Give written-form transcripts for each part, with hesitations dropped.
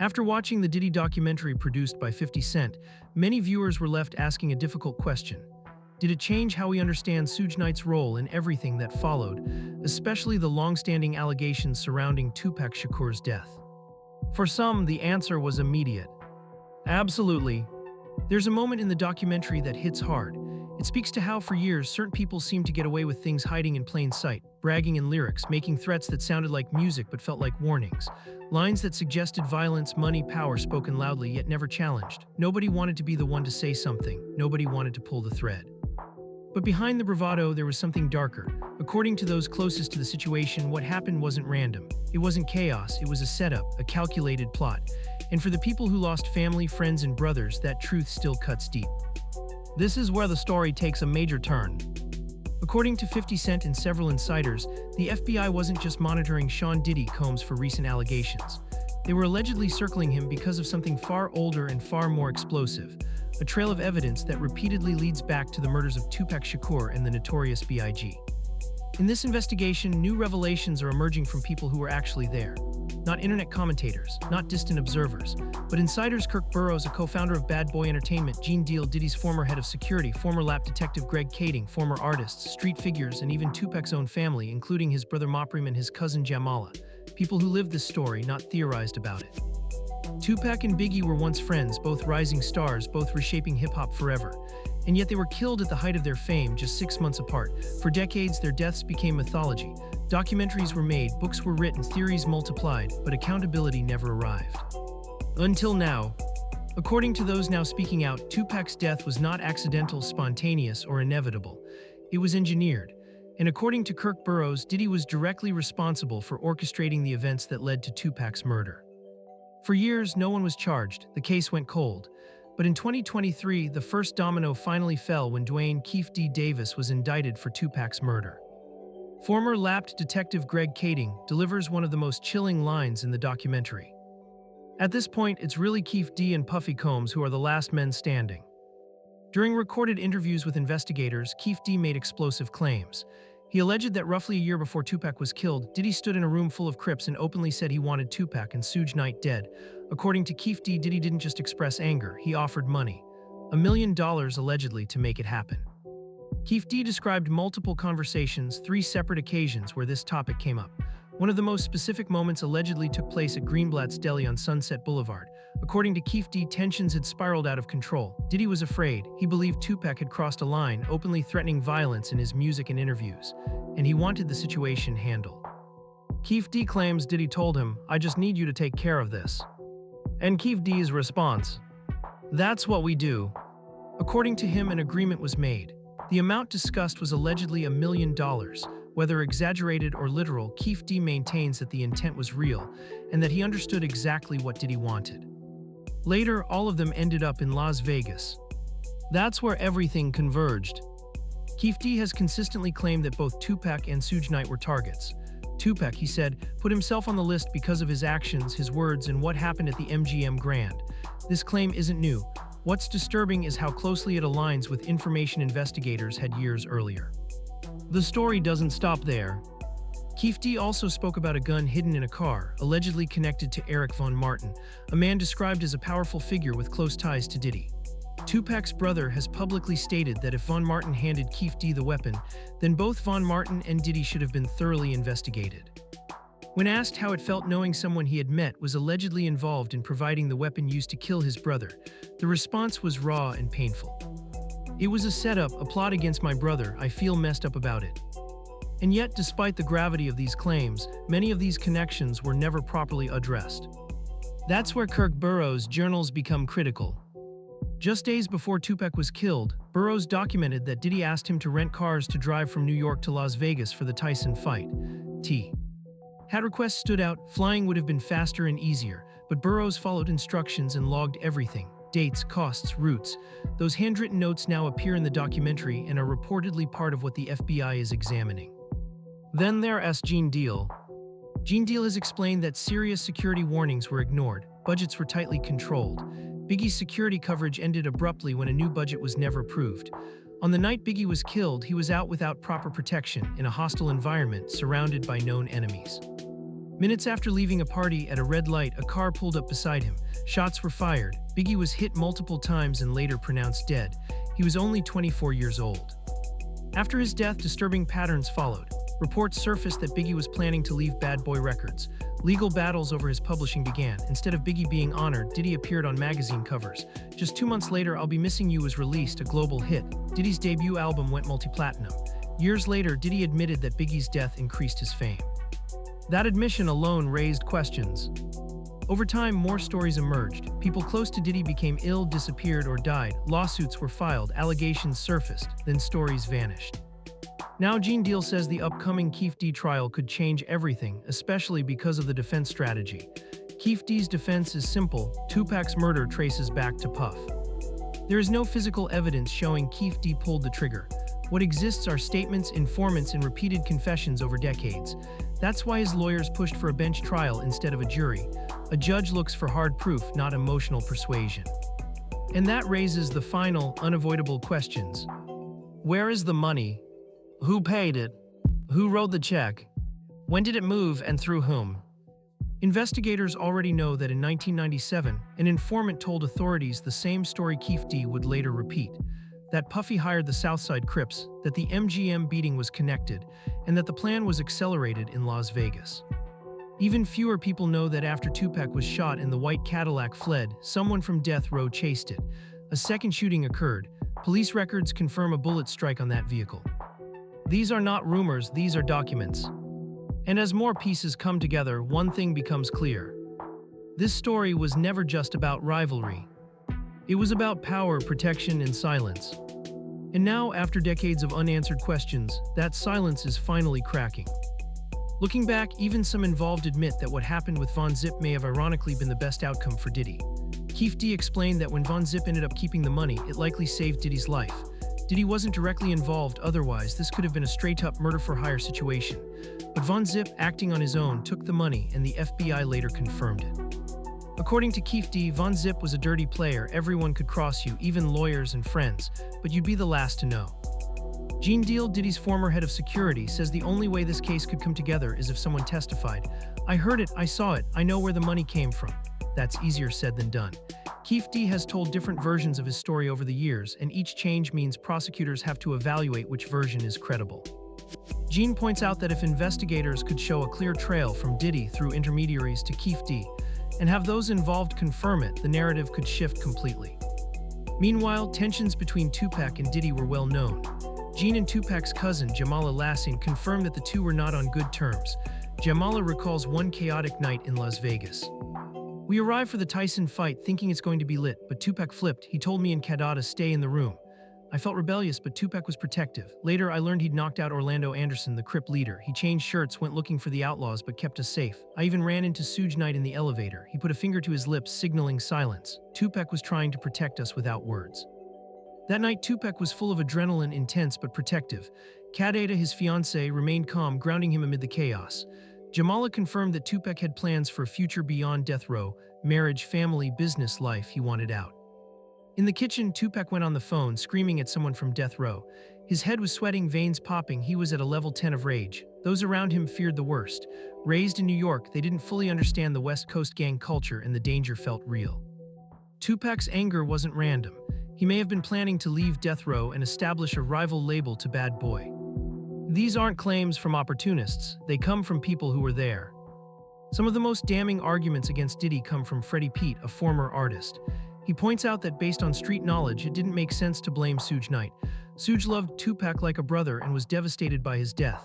After watching the Diddy documentary produced by 50 Cent, many viewers were left asking a difficult question. Did it change how we understand Suge Knight's role in everything that followed, especially the long-standing allegations surrounding Tupac Shakur's death? For some, the answer was immediate. Absolutely. There's a moment in the documentary that hits hard. It speaks to how for years certain people seemed to get away with things hiding in plain sight, bragging in lyrics, making threats that sounded like music but felt like warnings. Lines that suggested violence, money, power spoken loudly yet never challenged. Nobody wanted to be the one to say something. Nobody wanted to pull the thread. But behind the bravado, there was something darker. According to those closest to the situation, what happened wasn't random. It wasn't chaos, it was a setup, a calculated plot. And for the people who lost family, friends, and brothers, that truth still cuts deep. This is where the story takes a major turn. According to 50 Cent and several insiders, the FBI wasn't just monitoring Sean Diddy Combs for recent allegations. They were allegedly circling him because of something far older and far more explosive, a trail of evidence that repeatedly leads back to the murders of Tupac Shakur and the notorious B.I.G. In this investigation, new revelations are emerging from people who were actually there. Not internet commentators, not distant observers, but insiders. Kirk Burroughs, a co-founder of Bad Boy Entertainment, Gene Deal, Diddy's former head of security, former lap detective Greg Kading, former artists, street figures, and even Tupac's own family, including his brother Mopreme and his cousin Jamala. People who lived this story, not theorized about it. Tupac and Biggie were once friends, both rising stars, both reshaping hip-hop forever. And yet they were killed at the height of their fame, just 6 months apart. For decades, their deaths became mythology. Documentaries were made, books were written, theories multiplied, but accountability never arrived. Until now. According to those now speaking out, Tupac's death was not accidental, spontaneous, or inevitable. It was engineered. And according to Kirk Burroughs, Diddy was directly responsible for orchestrating the events that led to Tupac's murder. For years, no one was charged. The case went cold. But in 2023, the first domino finally fell when Dwayne "Keefe D. Davis was indicted for Tupac's murder. Former lapped detective Greg Kading delivers one of the most chilling lines in the documentary. At this point, it's really Keefe D. and Puffy Combs who are the last men standing. During recorded interviews with investigators, Keefe D. made explosive claims. He alleged that roughly a year before Tupac was killed, Diddy stood in a room full of Crips and openly said he wanted Tupac and Suge Knight dead. According to Keefe D., Diddy didn't just express anger, he offered money. $1 million allegedly to make it happen. Keefe D. described multiple conversations, 3 separate occasions where this topic came up. One of the most specific moments allegedly took place at Greenblatt's Deli on Sunset Boulevard. According to Keefe D., tensions had spiraled out of control. Diddy was afraid. He believed Tupac had crossed a line, openly threatening violence in his music and interviews. And he wanted the situation handled. Keefe D. claims Diddy told him, "I just need you to take care of this." And Keefe D's response, "That's what we do." According to him, an agreement was made. The amount discussed was allegedly $1 million. Whether exaggerated or literal, Keefe D. maintains that the intent was real and that he understood exactly what Diddy wanted. Later, all of them ended up in Las Vegas. That's where everything converged. Keefe D. has consistently claimed that both Tupac and Suge Knight were targets. Tupac, he said, put himself on the list because of his actions, his words, and what happened at the MGM Grand. This claim isn't new. What's disturbing is how closely it aligns with information investigators had years earlier. The story doesn't stop there. Keefe D. also spoke about a gun hidden in a car, allegedly connected to Eric Von Martin, a man described as a powerful figure with close ties to Diddy. Tupac's brother has publicly stated that if Von Martin handed Keefe D. the weapon, then both Von Martin and Diddy should have been thoroughly investigated. When asked how it felt knowing someone he had met was allegedly involved in providing the weapon used to kill his brother, the response was raw and painful. "It was a setup, a plot against my brother. I feel messed up about it." And yet, despite the gravity of these claims, many of these connections were never properly addressed. That's where Kirk Burroughs' journals become critical. Just days before Tupac was killed, Burroughs documented that Diddy asked him to rent cars to drive from New York to Las Vegas for the Tyson fight. Had requests stood out, flying would have been faster and easier, but Burroughs followed instructions and logged everything: dates, costs, routes. Those handwritten notes now appear in the documentary and are reportedly part of what the FBI is examining. Then there's Gene Deal. Gene Deal has explained that serious security warnings were ignored, budgets were tightly controlled. Biggie's security coverage ended abruptly when a new budget was never approved. On the night Biggie was killed, he was out without proper protection, in a hostile environment, surrounded by known enemies. Minutes after leaving a party at a red light, a car pulled up beside him. Shots were fired. Biggie was hit multiple times and later pronounced dead. He was only 24 years old. After his death, disturbing patterns followed. Reports surfaced that Biggie was planning to leave Bad Boy Records. Legal battles over his publishing began. Instead of Biggie being honored, Diddy appeared on magazine covers. Just 2 months later, I'll Be Missing You was released, a global hit. Diddy's debut album went multi-platinum. Years later, Diddy admitted that Biggie's death increased his fame. That admission alone raised questions. Over time, more stories emerged. People close to Diddy became ill, disappeared, or died. Lawsuits were filed, allegations surfaced, then stories vanished. Now Gene Deal says the upcoming Keefe D trial could change everything, especially because of the defense strategy. Keefe D's defense is simple: Tupac's murder traces back to Puff. There is no physical evidence showing Keefe D pulled the trigger. What exists are statements, informants, and repeated confessions over decades. That's why his lawyers pushed for a bench trial instead of a jury. A judge looks for hard proof, not emotional persuasion. And that raises the final, unavoidable questions. Where is the money? Who paid it? Who wrote the check? When did it move and through whom? Investigators already know that in 1997, an informant told authorities the same story Keefe D would later repeat. That Puffy hired the Southside Crips, that the MGM beating was connected, and that the plan was accelerated in Las Vegas. Even fewer people know that after Tupac was shot and the white Cadillac fled, someone from death row chased it. A second shooting occurred. Police records confirm a bullet strike on that vehicle. These are not rumors, these are documents. And as more pieces come together, one thing becomes clear. This story was never just about rivalry. It was about power, protection, and silence. And now, after decades of unanswered questions, that silence is finally cracking. Looking back, even some involved admit that what happened with Von Zip may have ironically been the best outcome for Diddy. Keefe D explained that when Von Zip ended up keeping the money, it likely saved Diddy's life. Diddy wasn't directly involved, otherwise this could have been a straight-up murder-for-hire situation. But Von Zip, acting on his own, took the money, and the FBI later confirmed it. According to Keefe D, Von Zip was a dirty player. Everyone could cross you, even lawyers and friends, but you'd be the last to know. Gene Deal, Diddy's former head of security, says the only way this case could come together is if someone testified. I heard it, I saw it, I know where the money came from. That's easier said than done. Keefe D has told different versions of his story over the years, and each change means prosecutors have to evaluate which version is credible. Gene points out that if investigators could show a clear trail from Diddy through intermediaries to Keefe D, and have those involved confirm it, the narrative could shift completely. Meanwhile, tensions between Tupac and Diddy were well known. Gene and Tupac's cousin, Jamala Lassine, confirmed that the two were not on good terms. Jamala recalls one chaotic night in Las Vegas. We arrived for the Tyson fight thinking it's going to be lit, but Tupac flipped. He told me and Kadada to stay in the room. I felt rebellious, but Tupac was protective. Later, I learned he'd knocked out Orlando Anderson, the Crip leader. He changed shirts, went looking for the outlaws, but kept us safe. I even ran into Suge Knight in the elevator. He put a finger to his lips, signaling silence. Tupac was trying to protect us without words. That night, Tupac was full of adrenaline, intense but protective. Kadada, his fiancée, remained calm, grounding him amid the chaos. Jamala confirmed that Tupac had plans for a future beyond death row, marriage, family, business life he wanted out. In the kitchen, Tupac went on the phone, screaming at someone from death row. His head was sweating, veins popping. He was at a level 10 of rage. Those around him feared the worst. Raised in New York, they didn't fully understand the West Coast gang culture, and the danger felt real. Tupac's anger wasn't random. He may have been planning to leave death row and establish a rival label to Bad Boy. These aren't claims from opportunists. They come from people who were there. Some of the most damning arguments against Diddy come from Freddie Pete, a former artist. He points out that based on street knowledge, it didn't make sense to blame Suge Knight. Suge loved Tupac like a brother and was devastated by his death.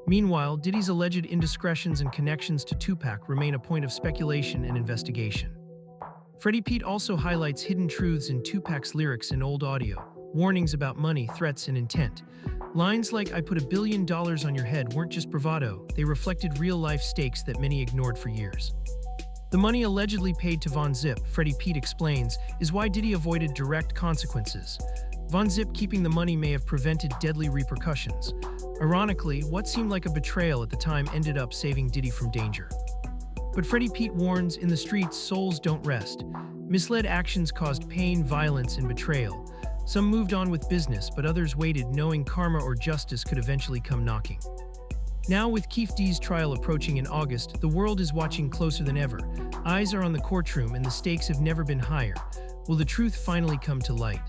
Meanwhile, Diddy's alleged indiscretions and connections to Tupac remain a point of speculation and investigation. Freddie Pete also highlights hidden truths in Tupac's lyrics and old audio, warnings about money, threats, and intent. Lines like, "I put $1 billion on your head" weren't just bravado, they reflected real-life stakes that many ignored for years. The money allegedly paid to Von Zip, Freddie Pete explains, is why Diddy avoided direct consequences. Von Zip keeping the money may have prevented deadly repercussions. Ironically, what seemed like a betrayal at the time ended up saving Diddy from danger. But Freddie Pete warns, in the streets, souls don't rest. Misled actions caused pain, violence, and betrayal. Some moved on with business, but others waited, knowing karma or justice could eventually come knocking. Now, with Keefe D's trial approaching in August, the world is watching closer than ever. Eyes are on the courtroom and the stakes have never been higher. Will the truth finally come to light?